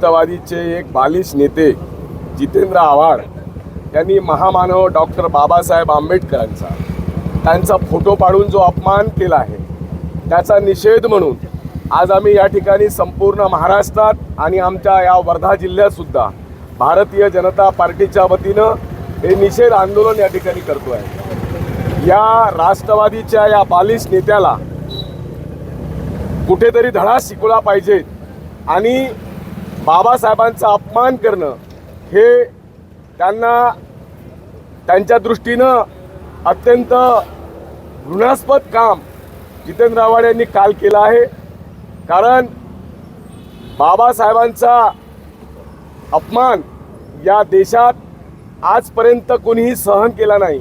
राष्ट्रवादीचे एक बालिश नेते जितेंद्र आव्हाड यांनी महामानव डॉक्टर बाबासाहेब आंबेडकरांचा त्यांचा फोटो पाडून जो अपमान केला आहे त्याचा निषेध म्हणून आज आम्ही या ठिकाणी संपूर्ण महाराष्ट्रात आणि आमच्या या वर्धा जिल्ह्यातसुद्धा भारतीय जनता पार्टीच्या वतीनं हे निषेध आंदोलन या ठिकाणी करतो आहे। या राष्ट्रवादीच्या या बालिश नेत्याला कुठेतरी धडा शिकवला पाहिजे आणि बाबासाहेबांचा अपमान करणं हे त्यांच्या दृष्टीनं अत्यंत घृणास्पद काम जितेंद्र आव्हाड यांनी काल केलं आहे। कारण बाबासाहेबांचा अपमान या देशात आजपर्यंत कोणीही सहन केला नाही।